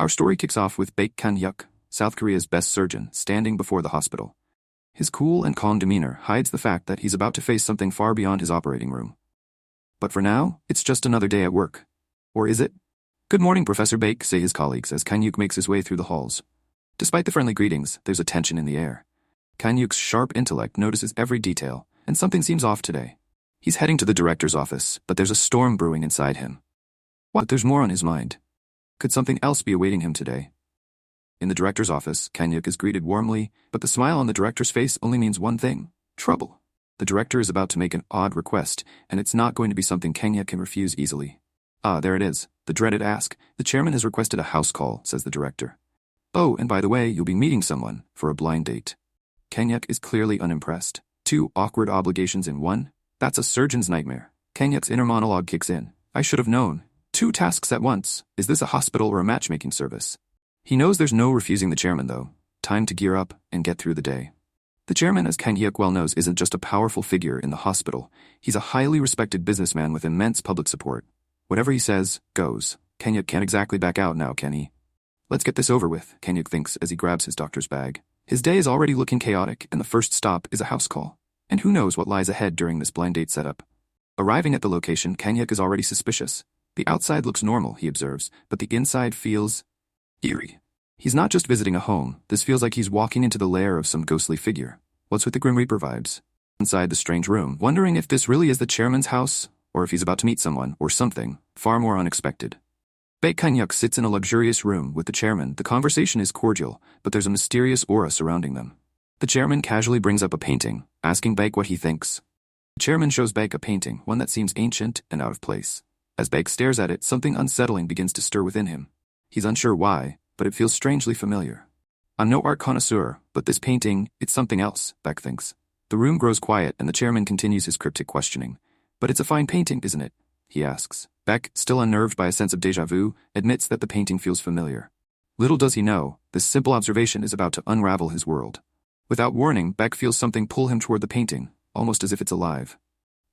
Our story kicks off with Baek Kang-hyuk, South Korea's best surgeon, standing before the hospital. His cool and calm demeanor hides the fact that he's about to face something far beyond his operating room. But for now, it's just another day at work. Or is it? "Good morning, Professor Baek," say his colleagues as Kang-hyuk makes his way through the halls. Despite the friendly greetings, there's a tension in the air. Kang-hyuk's sharp intellect notices every detail, and something seems off today. He's heading to the director's office, but there's a storm brewing inside him. But there's more on his mind. Could something else be awaiting him today? In the director's office, Kang-hyuk is greeted warmly, but the smile on the director's face only means one thing: trouble. The director is about to make an odd request, and it's not going to be something Kang-hyuk can refuse easily. There it is, the dreaded ask. "The chairman has requested a house call," says the director. "Oh, and by the way, you'll be meeting someone for a blind date." Kang-hyuk is clearly unimpressed. Two awkward obligations in one? That's a surgeon's nightmare. Kang-hyuk's inner monologue kicks in. "I should have known. Two tasks at once. Is this a hospital or a matchmaking service?" He knows there's no refusing the chairman, though. Time to gear up and get through the day. The chairman, as Kang-hyuk well knows, isn't just a powerful figure in the hospital. He's a highly respected businessman with immense public support. Whatever he says, goes. Kang-hyuk can't exactly back out now, can he? "Let's get this over with," Kang-hyuk thinks as he grabs his doctor's bag. His day is already looking chaotic, and the first stop is a house call. And who knows what lies ahead during this blind date setup. Arriving at the location, Kang-hyuk is already suspicious. The outside looks normal, he observes, but the inside feels eerie. He's not just visiting a home. This feels like he's walking into the lair of some ghostly figure. What's with the Grim Reaper vibes? Inside the strange room, wondering if this really is the chairman's house, or if he's about to meet someone, or something, far more unexpected. Baek Kang-hyuk sits in a luxurious room with the chairman. The conversation is cordial, but there's a mysterious aura surrounding them. The chairman casually brings up a painting, asking Baek what he thinks. The chairman shows Baek a painting, one that seems ancient and out of place. As Baek stares at it, something unsettling begins to stir within him. He's unsure why, but it feels strangely familiar. "I'm no art connoisseur, but this painting, it's something else," Baek thinks. The room grows quiet and the chairman continues his cryptic questioning. "But it's a fine painting, isn't it?" he asks. Baek, still unnerved by a sense of déjà vu, admits that the painting feels familiar. Little does he know, this simple observation is about to unravel his world. Without warning, Baek feels something pull him toward the painting, almost as if it's alive.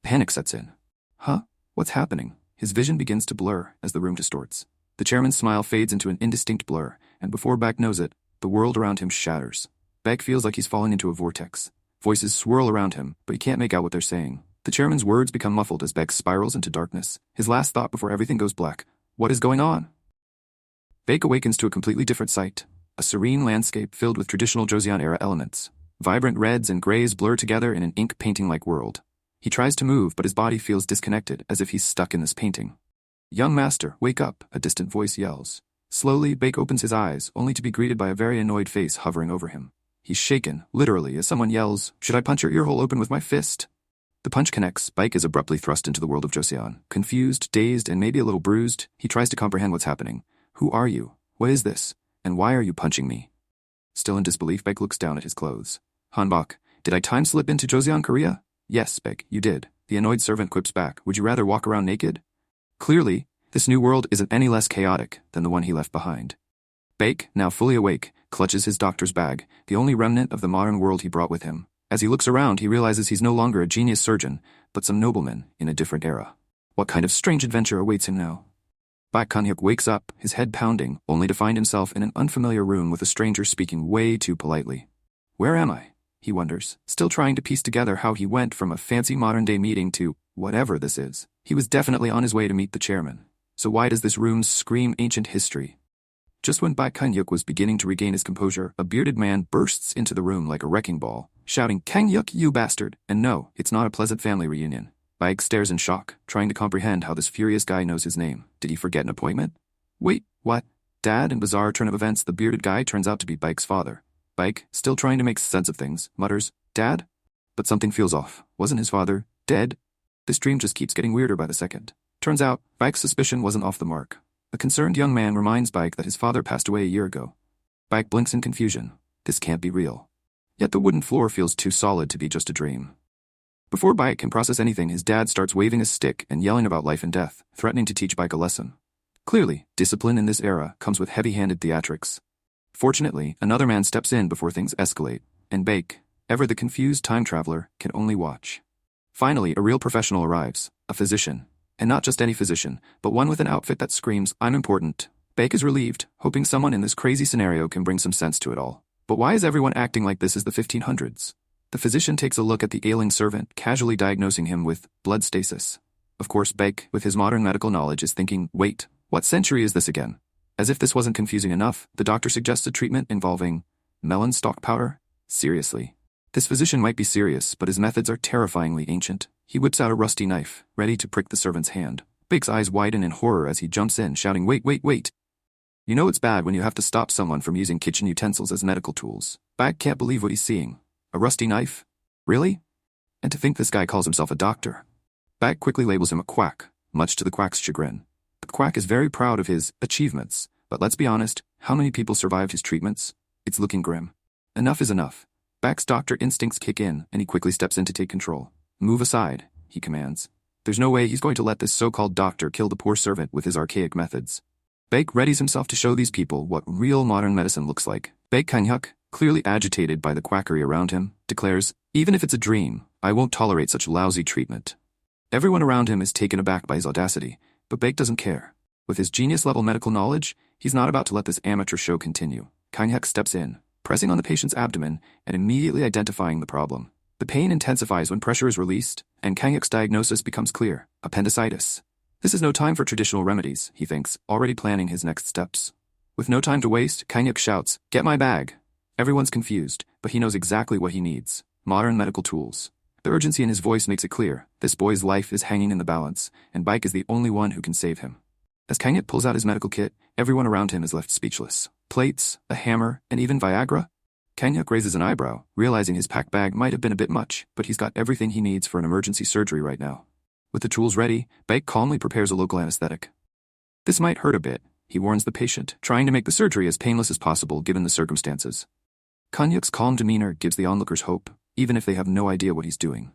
Panic sets in. Huh? What's happening? His vision begins to blur as the room distorts. The chairman's smile fades into an indistinct blur, and before Baek knows it, the world around him shatters. Baek feels like he's falling into a vortex. Voices swirl around him, but he can't make out what they're saying. The chairman's words become muffled as Baek spirals into darkness, his last thought before everything goes black. What is going on? Baek awakens to a completely different sight. A serene landscape filled with traditional Joseon-era elements. Vibrant reds and grays blur together in an ink painting-like world. He tries to move, but his body feels disconnected, as if he's stuck in this painting. "Young master, wake up," a distant voice yells. Slowly, Baek opens his eyes, only to be greeted by a very annoyed face hovering over him. He's shaken, literally, as someone yells, "Should I punch your earhole open with my fist?" The punch connects. Baek is abruptly thrust into the world of Joseon. Confused, dazed, and maybe a little bruised, he tries to comprehend what's happening. "Who are you? What is this? And why are you punching me?" Still in disbelief, Baek looks down at his clothes. "Hanbok, did I time slip into Joseon, Korea?" "Yes, Baek, you did." The annoyed servant quips back. "Would you rather walk around naked?" Clearly, this new world isn't any less chaotic than the one he left behind. Baek, now fully awake, clutches his doctor's bag, the only remnant of the modern world he brought with him. As he looks around, he realizes he's no longer a genius surgeon, but some nobleman in a different era. What kind of strange adventure awaits him now? Baek Kang-hyuk wakes up, his head pounding, only to find himself in an unfamiliar room with a stranger speaking way too politely. "Where am I?" he wonders, still trying to piece together how he went from a fancy modern-day meeting to whatever this is. He was definitely on his way to meet the chairman. So why does this room scream ancient history? Just when Baek Kang-hyuk was beginning to regain his composure, a bearded man bursts into the room like a wrecking ball, shouting, "Kang-hyuk, you bastard!" And no, it's not a pleasant family reunion. Baek stares in shock, trying to comprehend how this furious guy knows his name. Did he forget an appointment? Wait, what? Dad, in bizarre turn of events, the bearded guy turns out to be Baek's father. Baek, still trying to make sense of things, mutters, "Dad?" But something feels off. Wasn't his father dead? This dream just keeps getting weirder by the second. Turns out, Baek's suspicion wasn't off the mark. A concerned young man reminds Baek that his father passed away a year ago. Baek blinks in confusion. This can't be real. Yet the wooden floor feels too solid to be just a dream. Before Baek can process anything, his dad starts waving a stick and yelling about life and death, threatening to teach Baek a lesson. Clearly, discipline in this era comes with heavy-handed theatrics. Fortunately, another man steps in before things escalate, and Baek, ever the confused time traveler, can only watch. Finally, a real professional arrives, a physician. And not just any physician, but one with an outfit that screams, "I'm important." Baek is relieved, hoping someone in this crazy scenario can bring some sense to it all. But why is everyone acting like this is the 1500s? The physician takes a look at the ailing servant, casually diagnosing him with blood stasis. Of course, Baek, with his modern medical knowledge, is thinking, wait, what century is this again? As if this wasn't confusing enough, the doctor suggests a treatment involving melon stalk powder? Seriously. This physician might be serious, but his methods are terrifyingly ancient. He whips out a rusty knife, ready to prick the servant's hand. Baek's eyes widen in horror as he jumps in, shouting, wait, wait, wait! You know it's bad when you have to stop someone from using kitchen utensils as medical tools. Baek can't believe what he's seeing. A rusty knife? Really? And to think this guy calls himself a doctor. Baek quickly labels him a quack, much to the quack's chagrin. The quack is very proud of his achievements, but let's be honest, how many people survived his treatments? It's looking grim. Enough is enough. Baek's doctor instincts kick in, and he quickly steps in to take control. Move aside, he commands. There's no way he's going to let this so-called doctor kill the poor servant with his archaic methods. Baek readies himself to show these people what real modern medicine looks like. Baek Kang-hyuk, clearly agitated by the quackery around him, declares, even if it's a dream, I won't tolerate such lousy treatment. Everyone around him is taken aback by his audacity, but Baek doesn't care. With his genius-level medical knowledge, he's not about to let this amateur show continue. Kang-hyuk steps in, pressing on the patient's abdomen and immediately identifying the problem. The pain intensifies when pressure is released, and Kang-hyuk's diagnosis becomes clear: appendicitis. This is no time for traditional remedies, he thinks, already planning his next steps. With no time to waste, Kang-hyuk shouts, get my bag. Everyone's confused, but he knows exactly what he needs: modern medical tools. The urgency in his voice makes it clear. This boy's life is hanging in the balance, and Baek is the only one who can save him. As Kang-hyuk pulls out his medical kit, everyone around him is left speechless. Plates, a hammer, and even Viagra? Kang-hyuk raises an eyebrow, realizing his packed bag might have been a bit much, but he's got everything he needs for an emergency surgery right now. With the tools ready, Baek calmly prepares a local anesthetic. This might hurt a bit, he warns the patient, trying to make the surgery as painless as possible given the circumstances. Kang-hyuk's calm demeanor gives the onlookers hope, even if they have no idea what he's doing.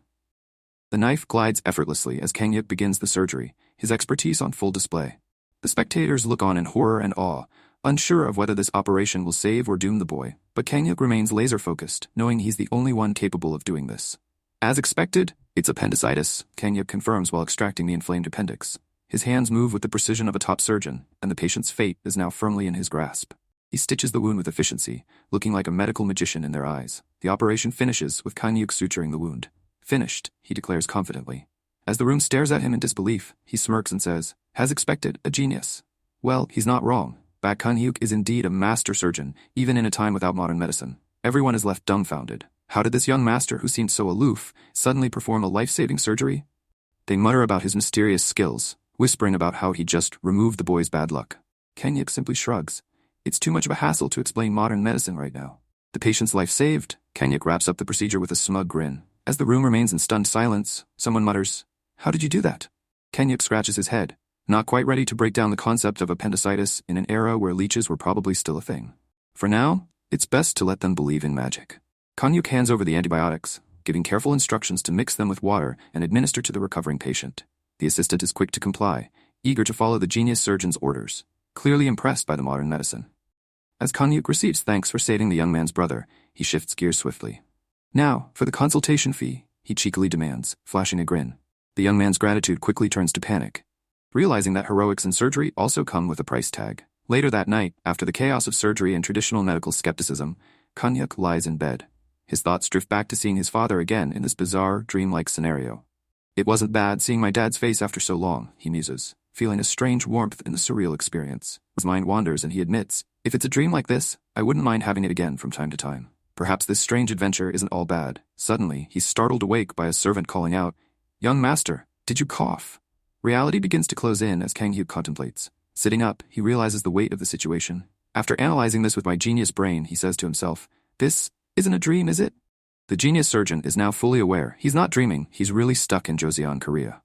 The knife glides effortlessly as Kang-hyuk begins the surgery, his expertise on full display. The spectators look on in horror and awe, unsure of whether this operation will save or doom the boy, but Kang-hyuk remains laser-focused, knowing he's the only one capable of doing this. As expected, it's appendicitis, Kang-hyuk confirms while extracting the inflamed appendix. His hands move with the precision of a top surgeon, and the patient's fate is now firmly in his grasp. He stitches the wound with efficiency, looking like a medical magician in their eyes. The operation finishes with Kang-hyuk suturing the wound. Finished, he declares confidently. As the room stares at him in disbelief, he smirks and says, as expected, a genius. Well, he's not wrong. Baek Kang-hyuk is indeed a master surgeon, even in a time without modern medicine. Everyone is left dumbfounded. How did this young master who seemed so aloof suddenly perform a life-saving surgery? They mutter about his mysterious skills, whispering about how he just removed the boy's bad luck. Kang-hyuk simply shrugs. It's too much of a hassle to explain modern medicine right now. The patient's life saved, Kang-hyuk wraps up the procedure with a smug grin. As the room remains in stunned silence, someone mutters, how did you do that? Kang-hyuk scratches his head, not quite ready to break down the concept of appendicitis in an era where leeches were probably still a thing. For now, it's best to let them believe in magic. Kang-hyuk hands over the antibiotics, giving careful instructions to mix them with water and administer to the recovering patient. The assistant is quick to comply, eager to follow the genius surgeon's orders, clearly impressed by the modern medicine. As Kang-hyuk receives thanks for saving the young man's brother, he shifts gears swiftly. Now, for the consultation fee, he cheekily demands, flashing a grin. The young man's gratitude quickly turns to panic, realizing that heroics in surgery also come with a price tag. Later that night, after the chaos of surgery and traditional medical skepticism, Kang-hyuk lies in bed. His thoughts drift back to seeing his father again in this bizarre, dreamlike scenario. It wasn't bad seeing my dad's face after so long, he muses, feeling a strange warmth in the surreal experience. His mind wanders and he admits, if it's a dream like this, I wouldn't mind having it again from time to time. Perhaps this strange adventure isn't all bad. Suddenly, he's startled awake by a servant calling out, young master, did you cough? Reality begins to close in as Kang-hyuk contemplates. Sitting up, he realizes the weight of the situation. After analyzing this with my genius brain, he says to himself, this isn't a dream, is it? The genius surgeon is now fully aware. He's not dreaming, he's really stuck in Joseon, Korea.